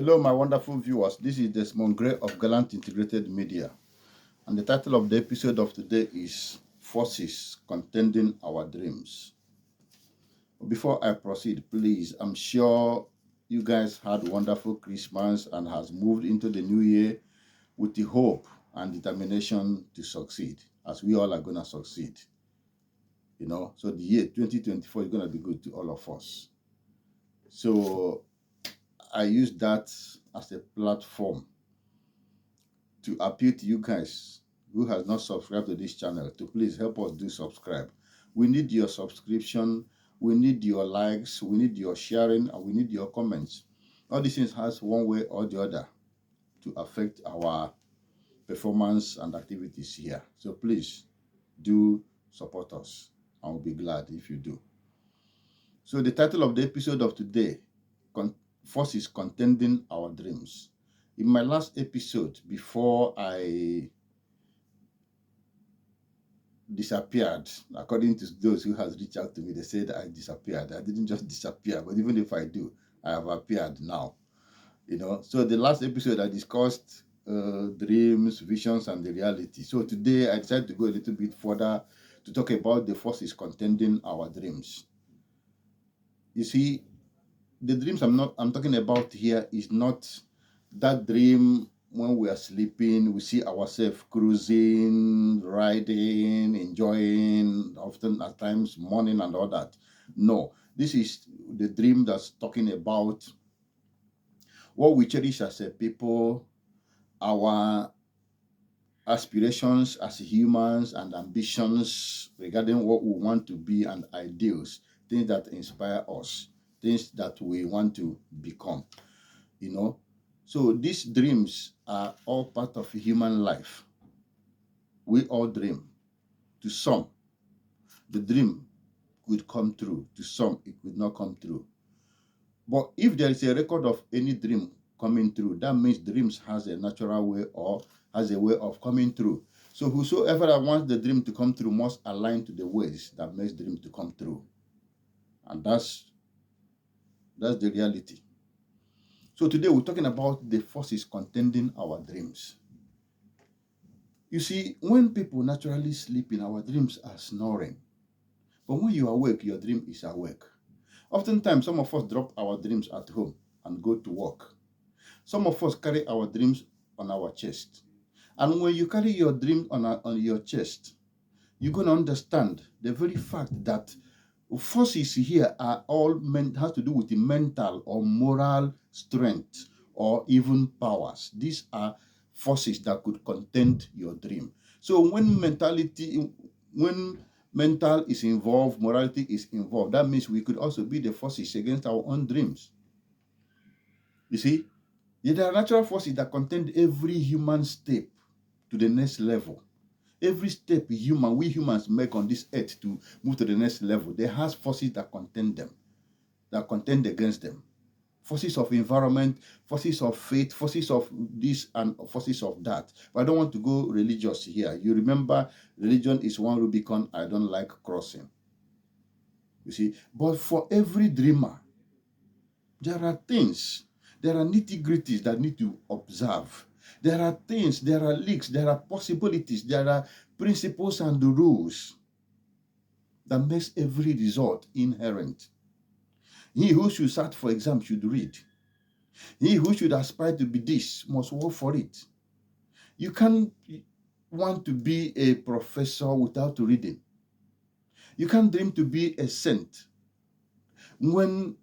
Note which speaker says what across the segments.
Speaker 1: Hello, my wonderful viewers. This is Desmond Gray of Gallant Integrated Media, and the title of the episode of today is Forces Contending Our Dreams. Before I proceed, please, I'm sure you guys had a wonderful Christmas and has moved into the new year with the hope and determination to succeed, as we all are going to succeed. So the year 2024 is going to be good to all of us. So I use that as a platform to appeal to you guys who has not subscribed to this channel to please help us do subscribe. We need your subscription, we need your likes, we need your sharing, and we need your comments. All these things has one way or the other to affect our performance and activities here. So please do support us. I will be glad if you do. So the title of the episode of today, Forces Contending Our Dreams. In my last episode, before I disappeared, according to those who has reached out to me, they said I disappeared. I didn't just disappear, but even if I do, I have appeared now. So the last episode I discussed dreams, visions, and the reality. So today I decided to go a little bit further to talk about the forces contending our dreams. You see, the dreams I'm talking about here is not that dream when we are sleeping, we see ourselves cruising, riding, enjoying, often at times morning and all that. No, this is the dream that's talking about what we cherish as a people, our aspirations as humans and ambitions regarding what we want to be and ideals, things that inspire us, things that we want to become. So these dreams are all part of human life. We all dream. To some, the dream could come true. To some, it could not come true. But if there is a record of any dream coming true, that means dreams has a natural way or has a way of coming true. So whosoever that wants the dream to come true must align to the ways that makes dream to come true. And that's the reality. So today we're talking about the forces contending our dreams. You see, when people naturally sleep in, our dreams are snoring. But when you are awake, your dream is awake. Oftentimes, some of us drop our dreams at home and go to work. Some of us carry our dreams on our chest. And when you carry your dream on your chest, you're going to understand the very fact that forces here are all has to do with the mental or moral strength or even powers. These are forces that could contend your dream. So when mental is involved, morality is involved, that means we could also be the forces against our own dreams. You see, there are natural forces that contend every human step to the next level. Every step we humans make on this earth to move to the next level, there has forces that contend them, that contend against them. Forces of environment, forces of faith, forces of this and forces of that. But I don't want to go religious here. You remember, religion is one Rubicon I don't like crossing. You see, but for every dreamer, there are things, there are nitty-gritties that need to observe. There are things, there are leaks, there are possibilities, there are principles and the rules that makes every result inherent. He who should start for exam should read. He who should aspire to be this must work for it. You can't want to be a professor without reading. You can't dream to be a saint when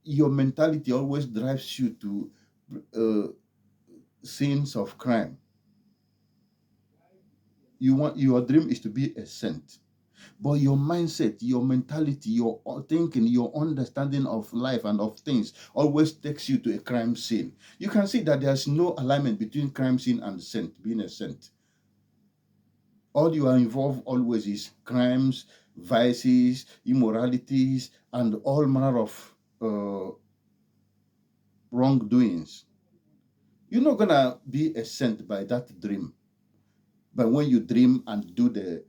Speaker 1: your mentality always drives you to sins of crime. Your dream is to be a saint, but your mindset, your mentality, your thinking, your understanding of life and of things always takes you to a crime scene. You can see that there's no alignment between crime scene and saint, being a saint. All you are involved always is crimes, vices, immoralities, and all manner of wrongdoings. You're not gonna be a saint by that dream. But when you dream and do the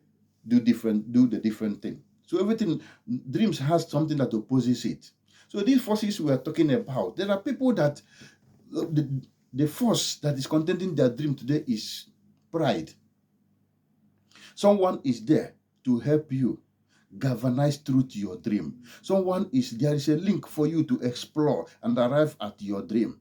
Speaker 1: different thing. So everything, dreams has something that opposes it. So these forces we are talking about, there are people that the force that is contending their dream today is pride. Someone is there to help you galvanize through to your dream. There is a link for you to explore and arrive at your dream.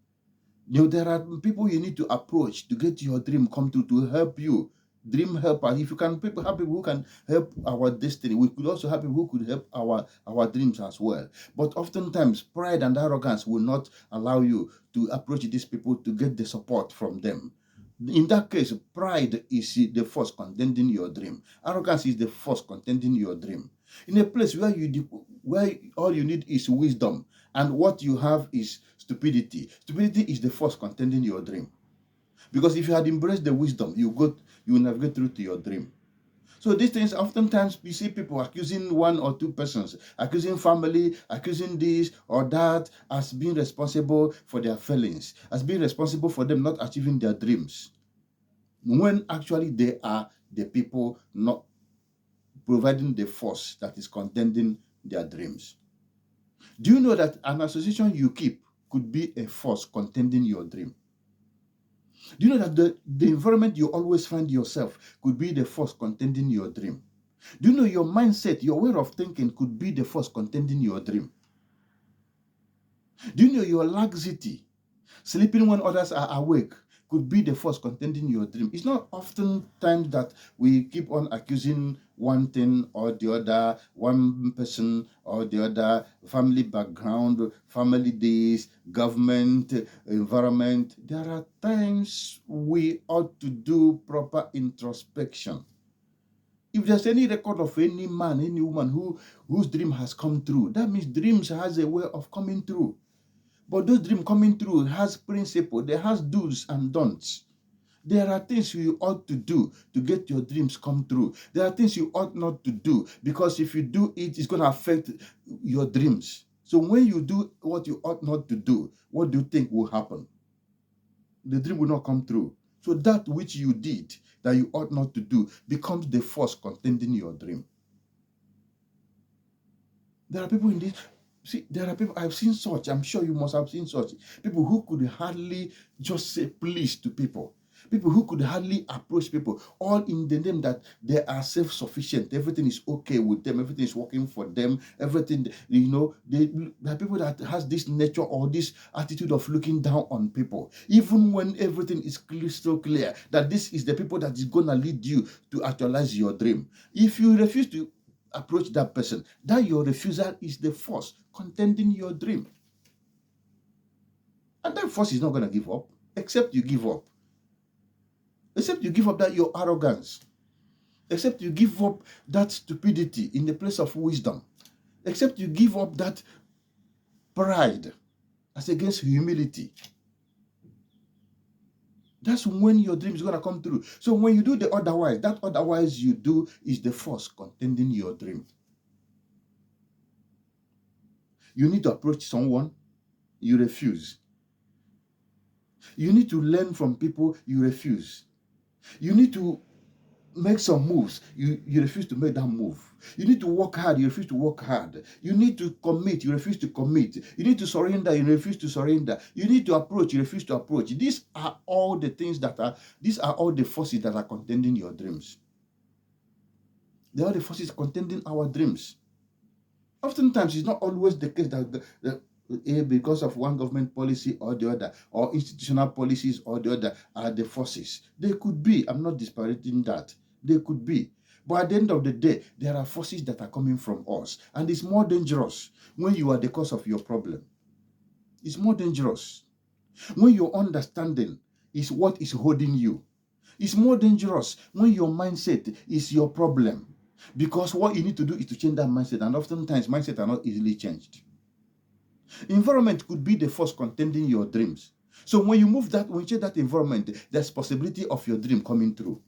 Speaker 1: There are people you need to approach to get your dream come true, to help you. Dream helper. If you can have people who can help our destiny, we could also have people who could help our dreams as well. But oftentimes, pride and arrogance will not allow you to approach these people to get the support from them. In that case, pride is the force contending your dream. Arrogance is the force contending your dream. In a place where all you need is wisdom, and what you have is stupidity. Stupidity is the force contending your dream. Because if you had embraced the wisdom, you will navigate through to your dream. So these things, oftentimes we see people accusing one or two persons, accusing family, accusing this or that as being responsible for their failings, as being responsible for them not achieving their dreams, when actually they are the people not providing the force that is contending their dreams. Do you know that an association you keep could be a force contending your dream? Do you know that the environment you always find yourself could be the force contending your dream? Do you know your mindset, your way of thinking could be the force contending your dream? Do you know your laxity, sleeping when others are awake, could be the force contending your dream? It's not often times that we keep on accusing one thing or the other, one person or the other, family background, family this, government, environment. There are times we ought to do proper introspection. If there's any record of any man, any woman whose dream has come true, that means dreams has a way of coming true. But those dreams coming through has principle, there has do's and don'ts. There are things you ought to do to get your dreams come true. There are things you ought not to do, because if you do it, it's going to affect your dreams. So when you do what you ought not to do, what do you think will happen? The dream will not come true. So that which you did that you ought not to do becomes the force contending your dream. There are people in this. See, there are people, I've seen such, I'm sure you must have seen such, people who could hardly just say please to people. People who could hardly approach people, all in the name that they are self-sufficient. Everything is okay with them. Everything is working for them. Everything, there are people that has this nature or this attitude of looking down on people. Even when everything is crystal clear that this is the people that is going to lead you to actualize your dream. If you refuse to approach that person, that your refusal is the force contending your dream. And that force is not going to give up, except you give up. Except you give up that your arrogance. Except you give up that stupidity in the place of wisdom. Except you give up that pride as against humility. That's when your dream is going to come true. So when you do the otherwise, that otherwise you do is the force contending your dream. You need to approach someone, you refuse. You need to learn from people, you refuse. You need to make some moves, you refuse to make that move. You need to work hard, you refuse to work hard. You need to commit, you refuse to commit. You need to surrender, you refuse to surrender. You need to approach, you refuse to approach. These are all the forces that are contending your dreams. They are the forces contending our dreams. Oftentimes, it's not always the case that because of one government policy or the other, or institutional policies or the other, are the forces. They could be. I'm not disparaging that. They could be. But at the end of the day, there are forces that are coming from us. And it's more dangerous when you are the cause of your problem. It's more dangerous when your understanding is what is holding you. It's more dangerous when your mindset is your problem. Because what you need to do is to change that mindset. And oftentimes, mindsets are not easily changed. Environment could be the force contending your dreams. So when you change that environment, there's possibility of your dream coming true.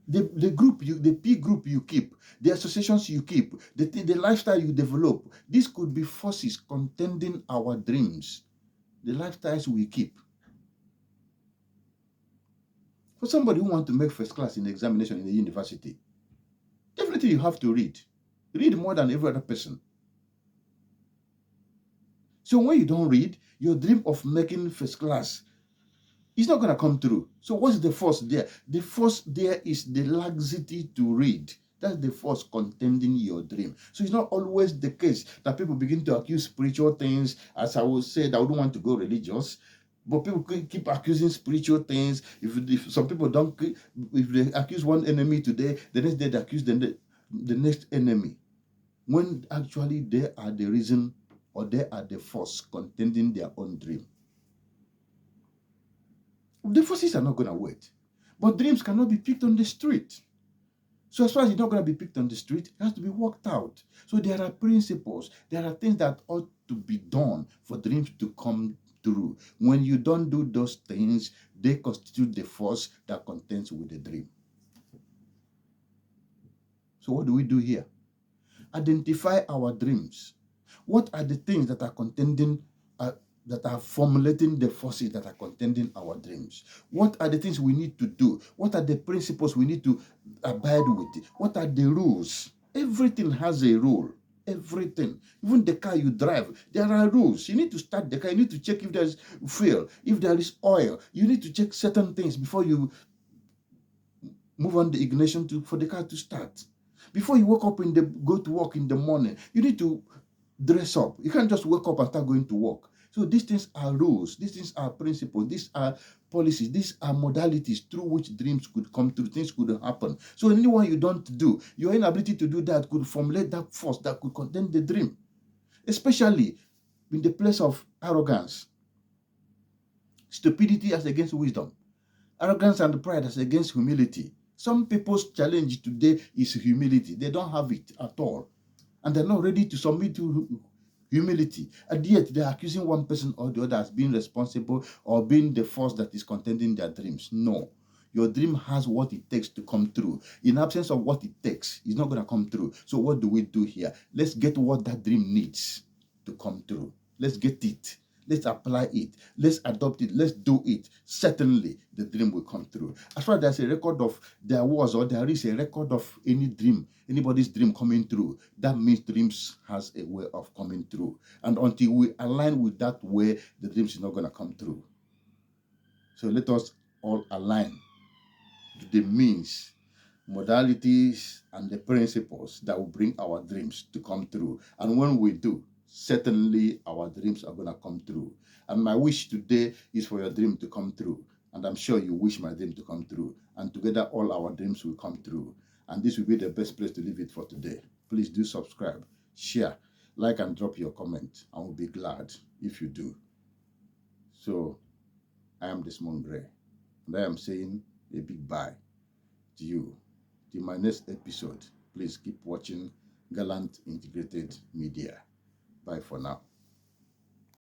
Speaker 1: The peer group you keep, the associations you keep, the lifestyle you develop, this could be forces contending our dreams. The lifestyles we keep. For somebody who wants to make first class in the examination in the university, definitely you have to read. Read more than every other person. So when you don't read, your dream of making first class is not going to come through. So what's the force there? The force there is the laxity to read. That's the force contending your dream. So it's not always the case that people begin to accuse spiritual things. As I was said, I wouldn't want to go religious, but people keep accusing spiritual things. If some people don't, if they accuse one enemy today, the next day they accuse the next enemy, when actually they are the reason or they are the force contending their own dream. The forces are not going to wait. But dreams cannot be picked on the street. So as far as it's not going to be picked on the street, it has to be worked out. So there are principles. There are things that ought to be done for dreams to come true. When you don't do those things, they constitute the force that contends with the dream. So what do we do here? Identify our dreams. What are the things that are contending, that are formulating the forces that are contending our dreams? What are the things we need to do? What are the principles we need to abide with? What are the rules? Everything has a rule. Everything. Even the car you drive, there are rules. You need to start the car. You need to check if there's fuel, if there is oil. You need to check certain things before you move on the ignition for the car to start. Before you wake up go to work in the morning, you need to dress up. You can't just wake up and start going to work. So these things are rules, these things are principles, these are policies, these are modalities through which dreams could come through, things could happen. So anyone you don't do, your inability to do that could formulate that force that could contain the dream, especially in the place of arrogance, stupidity as against wisdom, arrogance and pride as against humility. Some people's challenge today is humility. They don't have it at all. And they're not ready to submit to humility. And yet they're accusing one person or the other as being responsible or being the force that is contending their dreams. No. Your dream has what it takes to come through. In absence of what it takes, it's not going to come through. So what do we do here? Let's get what that dream needs to come through. Let's get it. Let's apply it. Let's adopt it. Let's do it. Certainly, the dream will come through. As far as there's a record of there was or there is a record of any dream, anybody's dream coming through, that means dreams has a way of coming through. And until we align with that way, the dreams is not going to come through. So let us all align to the means, modalities, and the principles that will bring our dreams to come through. And when we do, certainly our dreams are going to come through. And my wish today is for your dream to come through. And I'm sure you wish my dream to come through. And together, all our dreams will come through. And this will be the best place to leave it for today. Please do subscribe, share, like, and drop your comment. I will be glad if you do. So, I am Desmond Gray. And I am saying a big bye to you. Till my next episode, please keep watching Gallant Integrated Media. Bye for now.